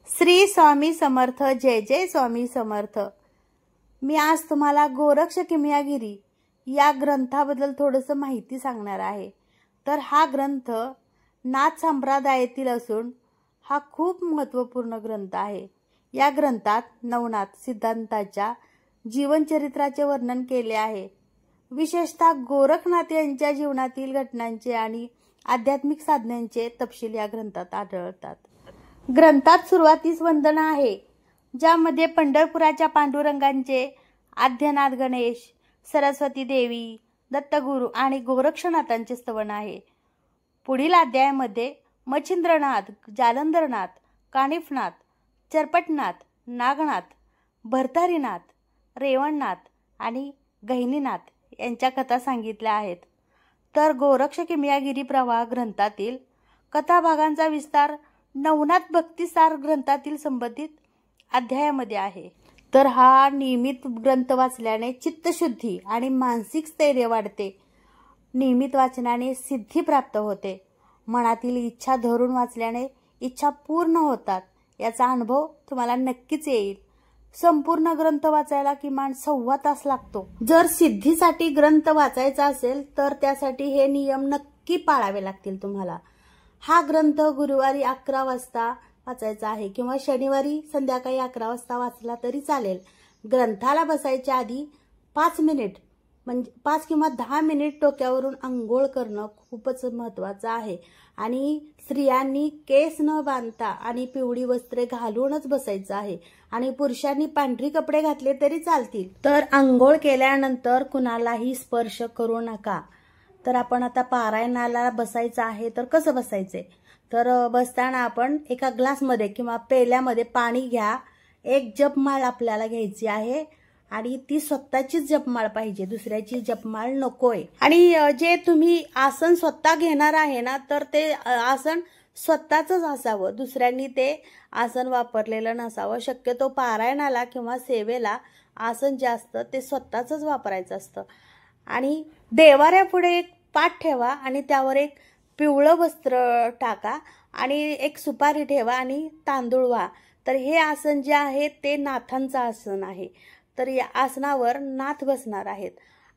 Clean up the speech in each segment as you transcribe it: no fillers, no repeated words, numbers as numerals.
श्री स्वामी समर्थ, जय जय स्वामी समर्थ। मी आज तुम्हाला गोरक्ष किमयागिरी या ग्रंथाबद्दल थोडंसं माहिती सांगणार आहे। तर हा ग्रंथ नाथ संप्रदायातील असून हा खूप महत्त्वपूर्ण ग्रंथ आहे। या ग्रंथात नवनाथ सिद्धांताच्या जीवनचरित्राचे वर्णन केले आहे। विशेषतः गोरखनाथ यांच्या जीवनातील घटनांचे आणि आध्यात्मिक साधनांचे तपशील या ग्रंथात आढळतात। ग्रंथात सुरुवातीस वंदना आहे, ज्यामध्ये पंढरपुराच्या पांडुरंगांचे, आद्यनाथ गणेश, सरस्वती देवी, दत्तगुरु आणि गोरक्षनाथांचे स्तवन आहे। पुढील अध्यायामध्ये मच्छिंद्रनाथ, जालंधरनाथ, कानिफनाथ, चरपटनाथ, नागनाथ, भर्तहरीनाथ, रेवणनाथ आणि गहिनीनाथ यांच्या कथा सांगितल्या आहेत। तर गोरक्ष किमयागिरी प्रवाह ग्रंथातील कथाभागांचा विस्तार नवनाथ भक्तिसार ग्रंथातील संबंधित अध्यायामध्ये आहे। तर हा नियमित ग्रंथ वाचल्याने चित्तशुद्धी आणि मानसिक स्थैर्य वाढते। नियमित वाचनाने सिद्धी प्राप्त होते। मनातील इच्छा धरून वाचल्याने इच्छा पूर्ण होतात, याचा अनुभव तुम्हाला नक्कीच येईल। संपूर्ण ग्रंथ वाचायला किमान 1.25 तास लागतो। जर सिद्धीसाठी ग्रंथ वाचायचा असेल तर त्यासाठी हे नियम नक्की पाळावे लागतील तुम्हाला। हा ग्रंथ गुरुवारी 11 वाजता वाचायचा आहे किंवा शनिवारी संध्याकाळी 11 वाजता वाचला तरी चालेल। ग्रंथाला बसायच्या आधी 5 मिनिट म्हणजे 5 किंवा 10 मिनिट डोक्यावरून अंघोळ करणं खूपच महत्त्वाचं आहे। आणि स्त्रियांनी केस न बांधता आणि पिवळी वस्त्रे घालूनच बसायचं आहे आणि पुरुषांनी पांढरी कपडे घातले तरी चालतील। तर अंघोळ केल्यानंतर कुणालाही स्पर्श करू नका। तर आपण आता पारायणाला बसायचं आहे, तर कसं बसायचंय? तर बसताना आपण एका ग्लासमध्ये किंवा पेल्यामध्ये पाणी घ्या। एक जपमाळ आपल्याला घ्यायची आहे आणि ती स्वतःचीच जपमाळ पाहिजे, दुसऱ्याची जपमाळ नकोय। आणि जे तुम्ही आसन स्वतः घेणार आहे ना, तर ते आसन स्वतःचंच असावं, दुसऱ्यांनी ते आसन वापरलेलं नसावं। शक्यतो पारायणाला किंवा सेवेला आसन जे असतं ते स्वतःचंच वापरायचं असतं। आणि देवाऱ्यापुढे एक पाट ठेवा आणि त्यावर एक पिवळं वस्त्र टाका आणि एक सुपारी ठेवा आणि तांदूळ व्हा। तर हे आसन जे आहे ते नाथांचं आसन आहे। तर या आसनावर नाथ बसणार आहेत।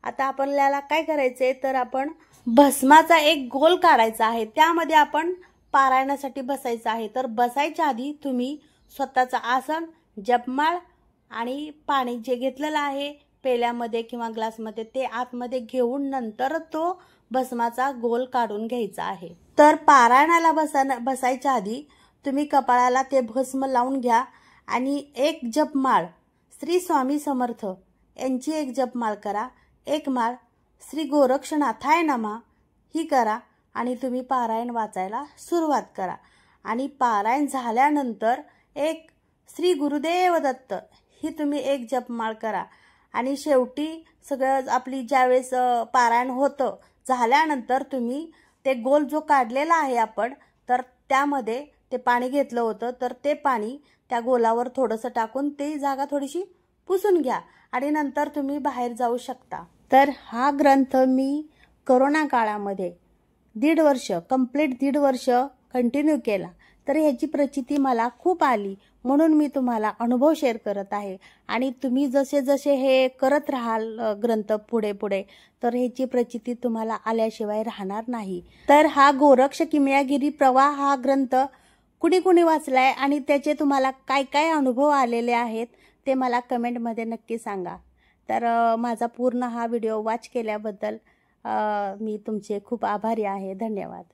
आता आपल्याला काय करायचंय, तर आपण भस्माचा एक गोल काढायचा आहे, त्यामध्ये आपण पारायणासाठी बसायचं आहे। तर बसायच्या आधी तुम्ही स्वतःचं आसन, जपमाळ आणि पाणी जे घेतलेलं आहे पेल्यामध्ये किंवा ग्लासमध्ये ते आतमध्ये घेऊन नंतर तो भस्माचा गोल काढून घ्यायचा आहे। तर पारायणाला बसायच्या आधी तुम्ही कपाळाला ते भस्म लावून घ्या आणि एक जपमाळ श्री स्वामी समर्थ यांची एक जपमाळ करा। एक माळ श्री गोरक्षनाथाय नमः ही करा आणि तुम्ही पारायण वाचायला सुरुवात करा। आणि पारायण झाल्यानंतर एक श्री गुरुदेव दत्त ही तुम्ही एक जपमाळ करा। आणि शेवटी सगळं आपली ज्यावेळेस पारायण होतं झाल्यानंतर तुम्ही ते गोल जो काढलेला आहे आपण, तर त्यामध्ये ते पाणी घेतलं होतं, तर ते पाणी त्या गोलावर थोडंसं टाकून ती जागा थोडीशी पुसून घ्या आणि नंतर तुम्ही बाहेर जाऊ शकता। तर हा ग्रंथ मी कोरोना काळामध्ये 1.5 वर्ष कंप्लीट 1.5 वर्ष कंटिन्यू केला, तर ह्याची प्रचिती मला खूप आली, म्हणून मी तुम्हाला अनुभव शेअर करत आहे। आणि तुम्ही जसे जसे हे करत राहाल ग्रंथ पुढे पुढे, तर ह्याची प्रचिती तुम्हाला आल्याशिवाय राहणार नाही। तर हा गोरक्ष किमयागिरी प्रवाह हा ग्रंथ कुणी कुणी वाचलाय आणि त्याचे तुम्हाला काय काय अनुभव आलेले आहेत ते मला कमेंटमध्ये नक्की सांगा। तर माझा पूर्ण हा व्हिडिओ वॉच केल्याबद्दल मी तुमचे खूप आभारी आहे। धन्यवाद।